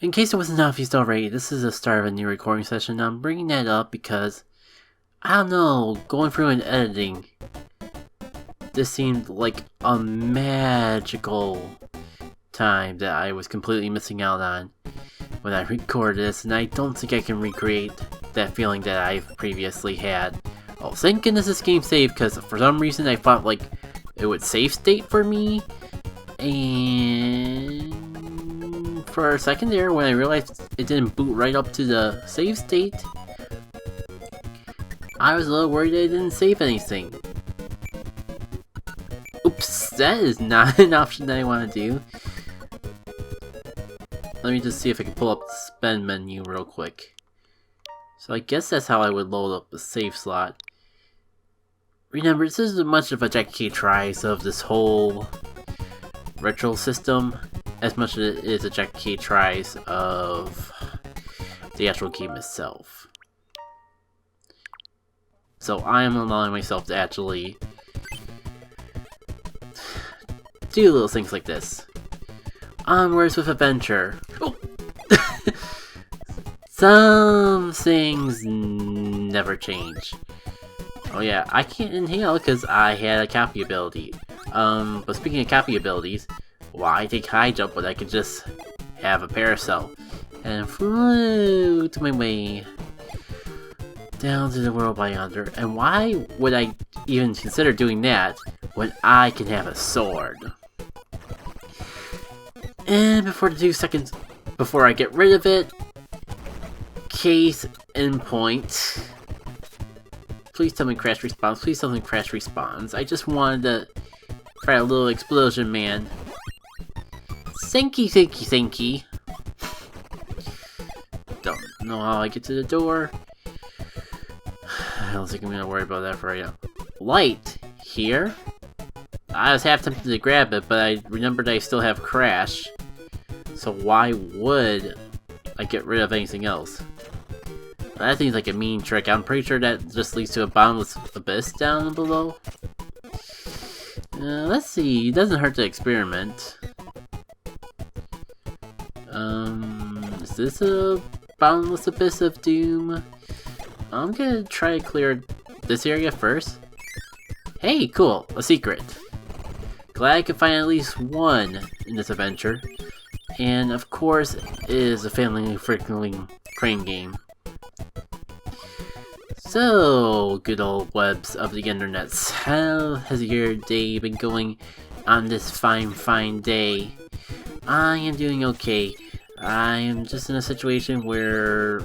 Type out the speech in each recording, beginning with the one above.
In case it wasn't obvious already, this is the start of a new recording session. I'm bringing that up because, I don't know, going through and editing, this seemed like a magical time that I was completely missing out on when I recorded this, and I don't think I can recreate that feeling that I've previously had. Oh, thank goodness this game saved, because for some reason I thought like it would save state for me, and for a second there when I realized it didn't boot right up to the save state, I was a little worried that it didn't save anything. Oops, that is not an option that I want to do. Let me just see if I can pull up the spend menu real quick. So I guess that's how I would load up the save slot. Remember, this isn't much of a Jack K tries of this whole retro system as much as it is a Jack K tries of the actual game itself. So I am allowing myself to actually do little things like this. Onwards with adventure. Oh. Some things never change. Oh yeah, I can't inhale because I had a copy ability. But speaking of copy abilities, why take high jump when I could just have a parasol and float my way down to the world by yonder? And why would I even consider doing that when I can have a sword? And before the 2 seconds before I get rid of it, case in point. Please tell me crash respawns. Please tell me crash respawns. I just wanted to try a little explosion, man. Thanky, thanky, thanky. Don't know how I get to the door. I don't think I'm gonna worry about that for right now. Light here. I was half tempted to grab it, but I remembered I still have crash. So why would I get rid of anything else? That seems like a mean trick. I'm pretty sure that just leads to a bottomless abyss down below. Let's see. It doesn't hurt to experiment. Is this a bottomless abyss of doom? I'm gonna try to clear this area first. Hey, cool. A secret. Glad I could find at least one in this adventure. And of course, it is a family-friendly crane game. So, good old webs of the internets, how has your day been going on this fine day? I am doing okay. I am just in a situation where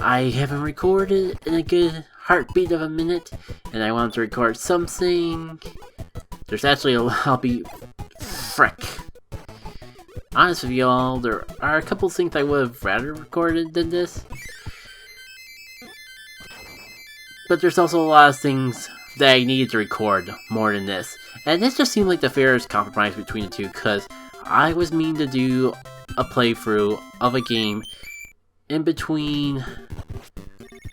I haven't recorded in a good heartbeat of a minute, and I want to record something. There's actually I'll be frick. Honest with y'all, there are a couple things I would have rather recorded than this. But there's also a lot of things that I needed to record more than this. And this just seemed like the fairest compromise between the two, because I was meaning to do a playthrough of a game in between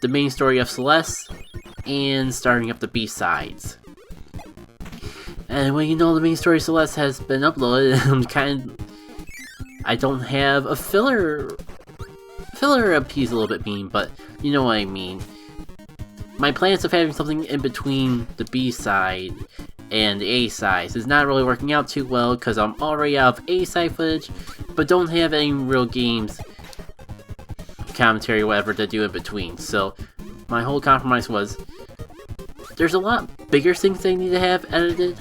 the main story of Celeste and starting up the B-sides. And when you know the main story of Celeste has been uploaded, I don't have a filler piece a little bit mean, but you know what I mean. My plans of having something in between the B-side and the A-side is not really working out too well because I'm already out of A-side footage, but don't have any real games, commentary, whatever to do in between. So my whole compromise was, there's a lot bigger things I need to have edited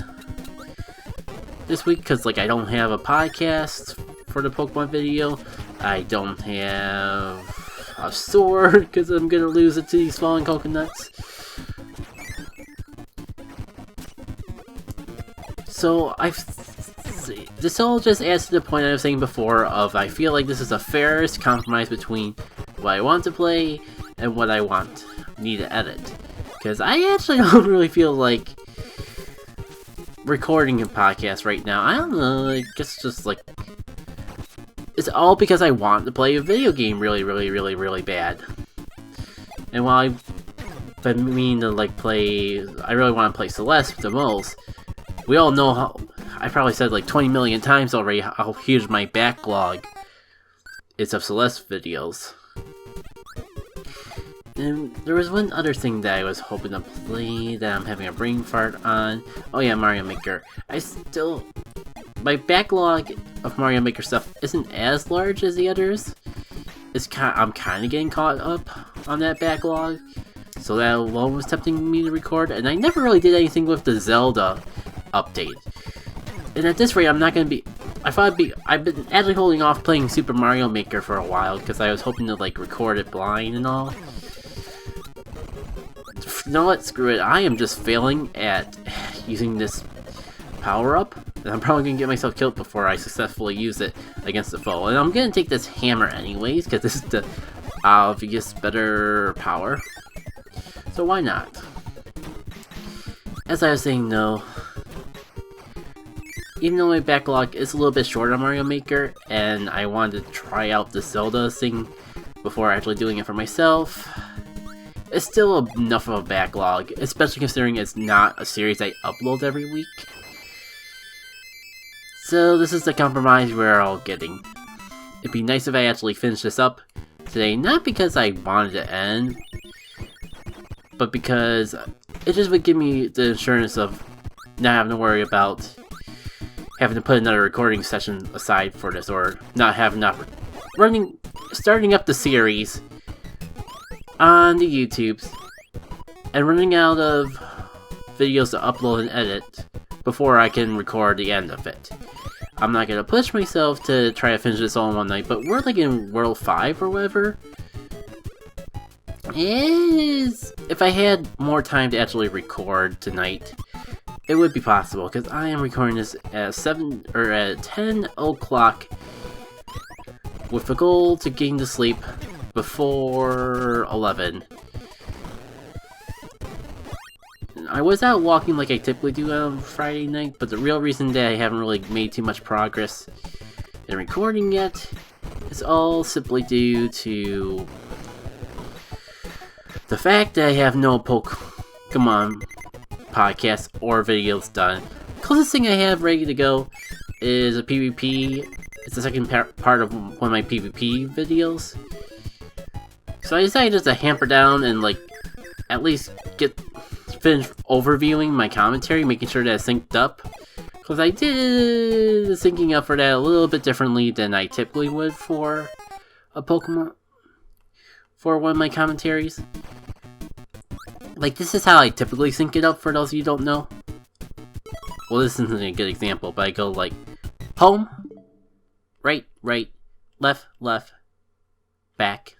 this week because like I don't have a podcast for the Pokemon video, I don't have a sword because I'm gonna lose it to these falling coconuts. So this all just adds to the point I was saying before of I feel like this is the fairest compromise between what I want to play and what I need to edit. Because I actually don't really feel like recording a podcast right now. I don't know, I guess just like it's all because I want to play a video game really bad. And while I've been meaning to like I really want to play Celeste the most, we all know how, I probably said like 20 million times already how huge my backlog It's of Celeste videos. And there was one other thing that I was hoping to play that I'm having a brain fart on. Oh yeah, Mario Maker. My backlog of Mario Maker stuff isn't as large as the others. I'm kind of getting caught up on that backlog. So that alone was tempting me to record, and I never really did anything with the Zelda update. And at this rate, I'm not going to be... I've been actually holding off playing Super Mario Maker for a while, because I was hoping to, like, record it blind and all. You know what? Screw it. I am just failing at using this power-up, and I'm probably going to get myself killed before I successfully use it against the foe. And I'm going to take this hammer anyways, because this is the obvious better power. So why not? As I was saying though, even though my backlog is a little bit short on Mario Maker, and I wanted to try out the Zelda thing before actually doing it for myself, it's still enough of a backlog, especially considering it's not a series I upload every week. So this is the compromise we're all getting. It'd be nice if I actually finished this up today, not because I wanted to end, but because it just would give me the assurance of not having to worry about having to put another recording session aside for this, or not having starting up the series on the YouTubes and running out of videos to upload and edit before I can record the end of it. I'm not gonna push myself to try to finish this all in one night, but we're like in World 5 or whatever. If I had more time to actually record tonight, it would be possible, because I am recording this at 10 o'clock with the goal to getting to sleep before 11. I was out walking like I typically do on Friday night, but the real reason that I haven't really made too much progress in recording yet is all simply due to the fact that I have no Pokemon podcasts or videos done. The closest thing I have ready to go is a PvP. It's the second part of one of my PvP videos. So I decided just to hamper down and like at least finish overviewing my commentary, making sure that it's synced up. Because I did the syncing up for that a little bit differently than I typically would for a Pokemon, for one of my commentaries. Like, this is how I typically sync it up, for those of you who don't know. Well, this isn't a good example, but I go like, home, right, left, back,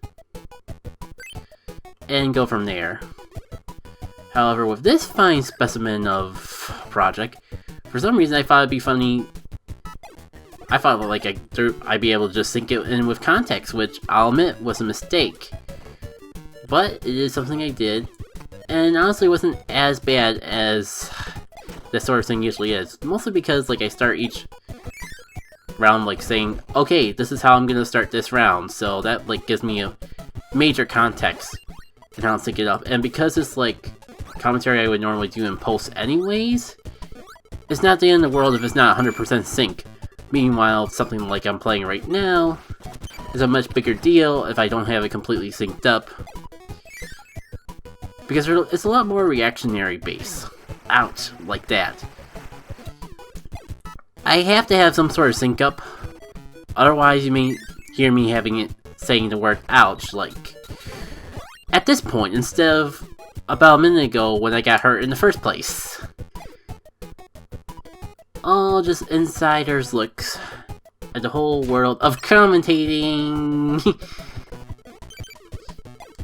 and go from there. However, with this fine specimen of project, for some reason I thought it'd be funny. I thought like I'd be able to just sync it in with context, which I'll admit was a mistake. But it is something I did, and honestly wasn't as bad as this sort of thing usually is. Mostly because like I start each round like saying, okay, this is how I'm gonna start this round, so that like gives me a major context and how to sync it up. And because it's like commentary I would normally do in post anyways, it's not the end of the world if it's not 100% sync. Meanwhile, something like I'm playing right now is a much bigger deal if I don't have it completely synced up, because it's a lot more reactionary based. Ouch, like that. I have to have some sort of sync up, otherwise you may hear me saying the word ouch like at this point instead of about a minute ago when I got hurt in the first place. All just insider's looks at the whole world of commentating.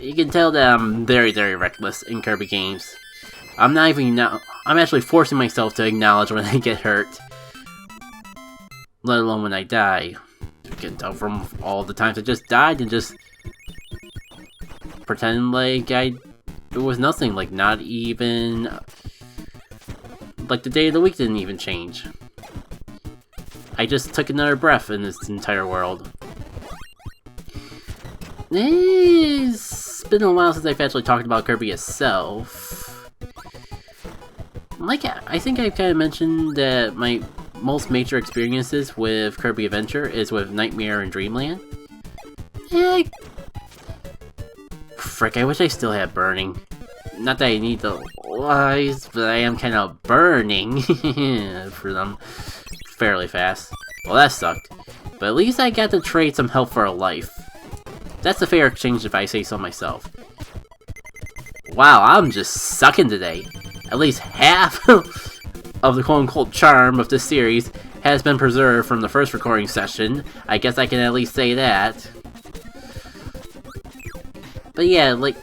You can tell that I'm very, very reckless in Kirby games. I'm actually forcing myself to acknowledge when I get hurt, let alone when I die. You can tell from all the times I just died and just pretend like it was nothing, like not even, like the day of the week didn't even change. I just took another breath in this entire world. It's been a while since I've actually talked about Kirby itself. Like, I think I've kind of mentioned that my most major experiences with Kirby Adventure is with Nightmare and Dreamland. Eh, frick, I wish I still had burning. Not that I need the lives, but I am kind of burning for them fairly fast. Well, that sucked. But at least I got to trade some health for a life. That's a fair exchange if I say so myself. Wow, I'm just sucking today. At least half of the quote-unquote charm of this series has been preserved from the first recording session. I guess I can at least say that. But yeah, like,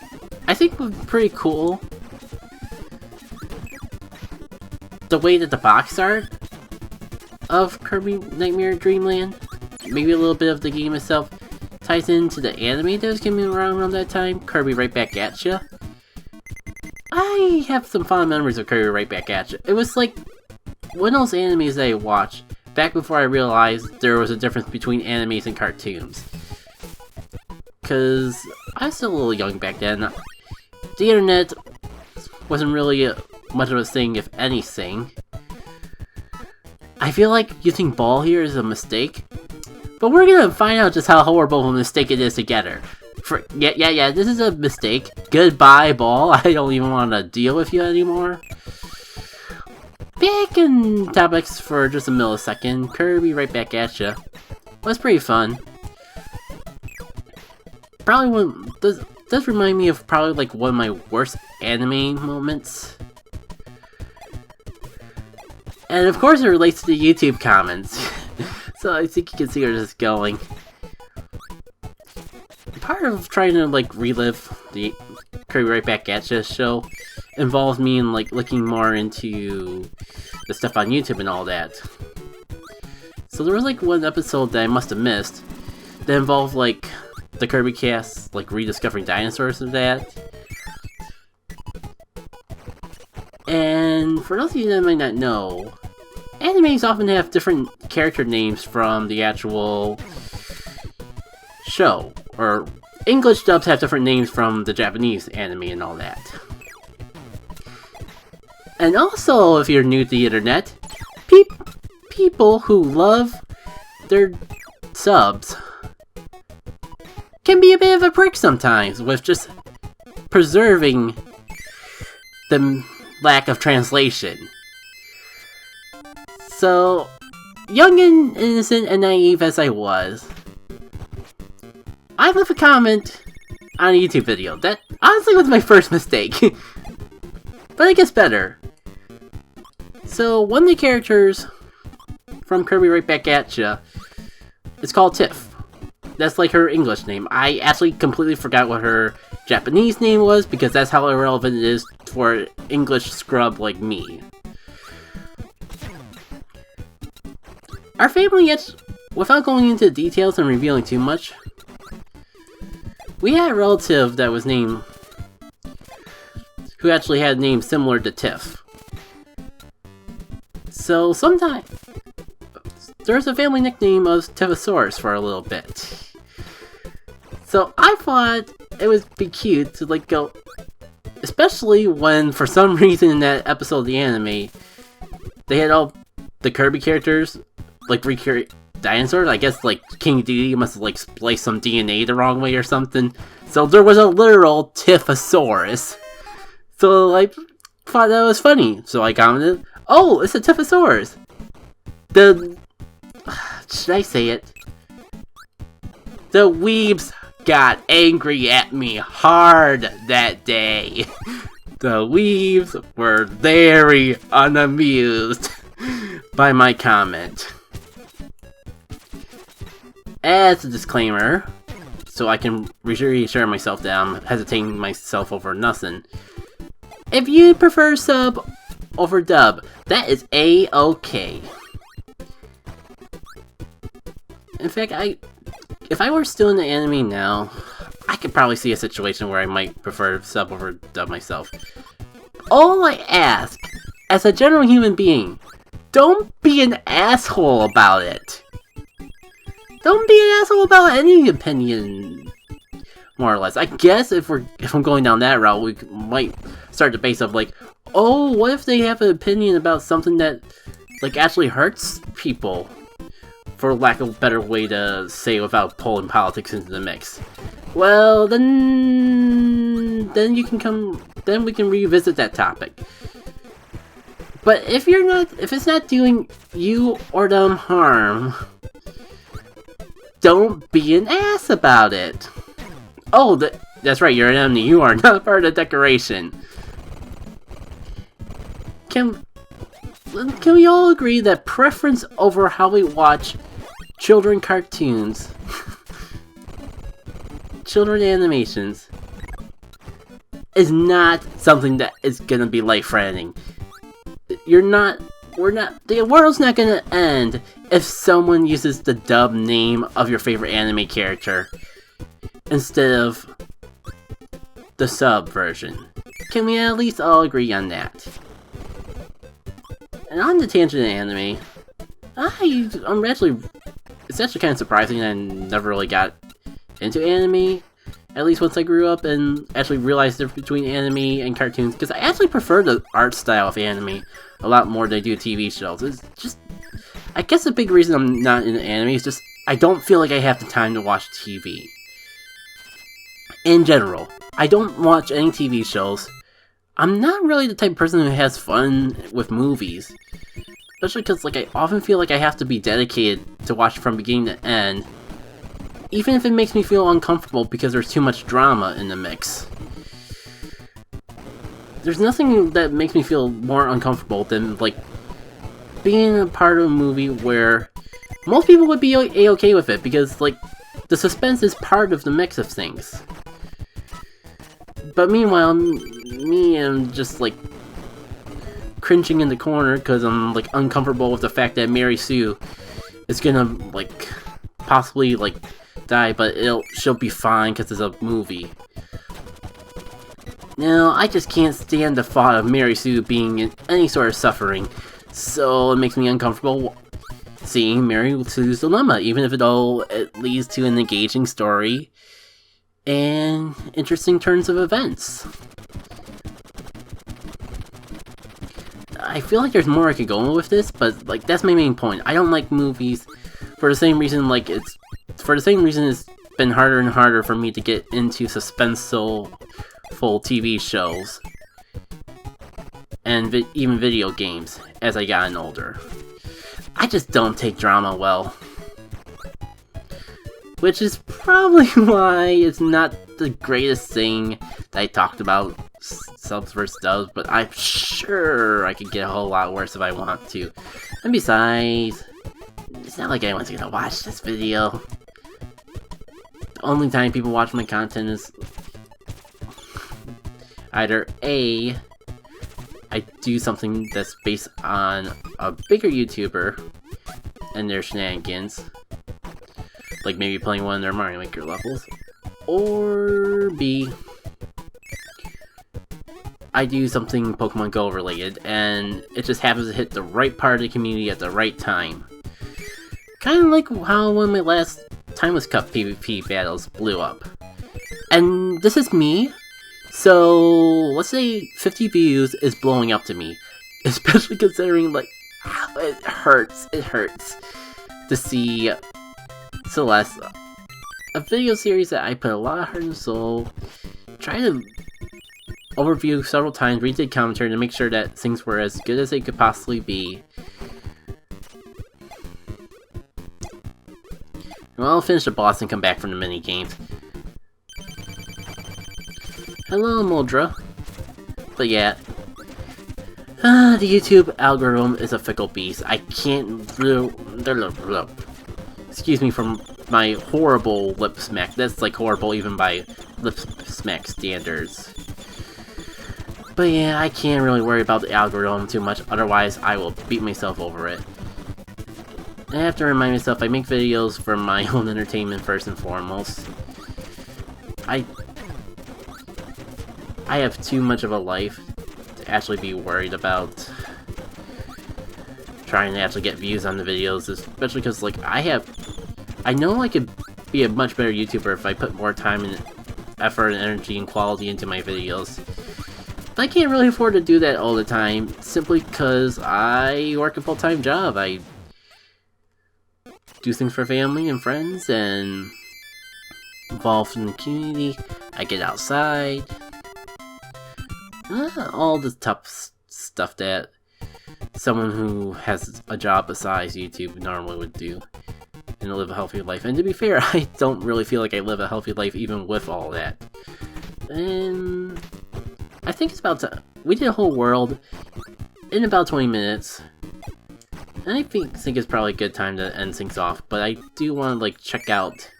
I think it was pretty cool the way that the box art of Kirby Nightmare Dreamland, maybe a little bit of the game itself, ties into the anime that was coming around that time, Kirby Right Back At Ya. I have some fond memories of Kirby Right Back At Ya. It was like one of those animes that I watched back before I realized there was a difference between animes and cartoons. Cause I was still a little young back then. The internet wasn't really much of a thing, if anything. I feel like using ball here is a mistake, but we're gonna find out just how horrible of a mistake it is together. Yeah, this is a mistake. Goodbye, ball. I don't even want to deal with you anymore. Back in topics for just a millisecond, Kirby Right Back At Ya was pretty fun. Probably one does remind me of probably like one of my worst anime moments. And of course it relates to the YouTube comments. So I think you can see where this is going. Part of trying to like relive the Kirby Right Back At Ya show involved me in like looking more into the stuff on YouTube and all that. So there was like one episode that I must have missed that involved like the Kirby cast, like rediscovering dinosaurs and that. And for those of you that might not know, animes often have different character names from the actual show, or English dubs have different names from the Japanese anime and all that. And also, if you're new to the internet, people who love their subs can be a bit of a prick sometimes with just preserving the lack of translation. So, young and innocent and naive as I was, I left a comment on a YouTube video. That honestly was my first mistake. But it gets better. So, one of the characters from Kirby Right Back At Ya is called Tiff. That's like her English name. I actually completely forgot what her Japanese name was because that's how irrelevant it is for an English scrub like me. Our family, without going into details and revealing too much, we had a relative that was named, who actually had a name similar to Tiff. So sometimes there's a family nickname of Tiffosaurus for a little bit. So I thought it would be cute to like go, especially when for some reason in that episode of the anime, they had all the Kirby characters like recreate dinosaurs. I guess like King Dedede must have like spliced some DNA the wrong way or something. So there was a literal Tiffosaurus. So I thought that was funny. So I commented, "Oh, it's a Tiffosaurus." Should I say it? The Weebs got angry at me hard that day. The Weebs were very unamused by my comment. As a disclaimer, so I can reassure myself that I'm hesitating myself over nothing. If you prefer sub over dub, that is A-okay. In fact, if I were still in the anime now, I could probably see a situation where I might prefer sub over dub myself. All I ask, as a general human being, don't be an asshole about it. Don't be an asshole about any opinion, more or less. I guess if I'm going down that route, we might start the base of like, oh, what if they have an opinion about something that like actually hurts people? for lack of a better way to say without pulling politics into the mix. Well, then you can then we can revisit that topic. But if it's not doing you or them harm, don't be an ass about it. Oh, that's right, you're an enemy. You are not part of the decoration. Can we all agree that preference over how we watch children cartoons, children animations, is not something that is gonna be life-threatening? The world's not gonna end if someone uses the dub name of your favorite anime character instead of the sub version. Can we at least all agree on that? And on the tangent of anime, it's actually kind of surprising that I never really got into anime, at least once I grew up and actually realized the difference between anime and cartoons, because I actually prefer the art style of anime a lot more than I do TV shows. It's just, I guess the big reason I'm not into anime is just, I don't feel like I have the time to watch TV. In general, I don't watch any TV shows. I'm not really the type of person who has fun with movies. Especially because, like, I often feel like I have to be dedicated to watch from beginning to end. Even if it makes me feel uncomfortable because there's too much drama in the mix. There's nothing that makes me feel more uncomfortable than, like, being a part of a movie where most people would be a-okay with it because, like, the suspense is part of the mix of things. But meanwhile, I'm just, like, cringing in the corner because I'm, like, uncomfortable with the fact that Mary Sue is gonna, like, possibly, like, die, but she'll be fine because it's a movie. Now, I just can't stand the thought of Mary Sue being in any sort of suffering, so it makes me uncomfortable seeing Mary Sue's dilemma, even if it leads to an engaging story and interesting turns of events. I feel like there's more I could go with this, but, like, that's my main point. I don't like movies for the same reason, it's been harder and harder for me to get into suspenseful TV shows and even video games as I gotten older. I just don't take drama well. Which is probably why it's not the greatest thing that I talked about subs versus dubs, but I'm sure I could get a whole lot worse if I want to. And besides, it's not like anyone's gonna watch this video. The only time people watch my content is either A, I do something that's based on a bigger YouTuber and their shenanigans, like maybe playing one of their Mario Maker levels, or B, I do something Pokemon Go related, and it just happens to hit the right part of the community at the right time. Kind of like how one of my last Timeless Cup PvP battles blew up. And this is me, so let's say 50 views is blowing up to me. Especially considering, like, how it hurts to see Celeste, a video series that I put a lot of heart and soul, try to overview several times, redid commentary to make sure that things were as good as they could possibly be. Well, I'll finish the boss and come back from the mini games. Hello, Moldra. But yeah, the YouTube algorithm is a fickle beast. I can't. Excuse me for my horrible lip smack. That's like horrible even by lip smack standards. But yeah, I can't really worry about the algorithm too much, otherwise I will beat myself over it. I have to remind myself I make videos for my own entertainment first and foremost. I have too much of a life to actually be worried about trying to actually get views on the videos, especially because, like, I know I could be a much better YouTuber if I put more time and effort and energy and quality into my videos. But I can't really afford to do that all the time, simply because I work a full-time job. do things for family and friends and involved in the community. I get outside. All the tough stuff that someone who has a job besides YouTube normally would do. And live a healthy life. And to be fair, I don't really feel like I live a healthy life even with all that. And I think it's about time. We did a whole world in about 20 minutes. And I think it's probably a good time to end things off. But I do want to check out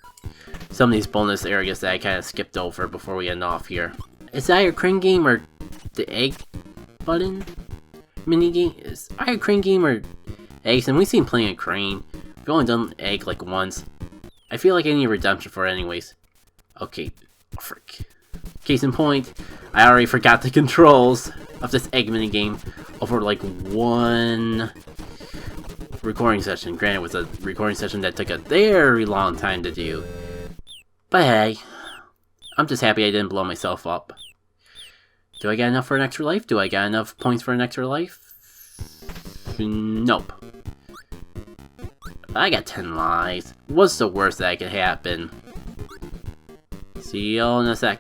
some of these bonus areas that I kind of skipped over before we end off here. Is that your crane game or the egg button mini game? Is either crane game or eggs? And we've seen plenty of crane. I've only done egg once. I feel like I need redemption for it anyways. Okay, frick. Case in point, I already forgot the controls of this egg minigame over one recording session. Granted, it was a recording session that took a very long time to do. But hey, I'm just happy I didn't blow myself up. Do I got enough for an extra life? Do I got enough points for an extra life? Nope. I got 10 lives. What's the worst that could happen? See y'all in a sec.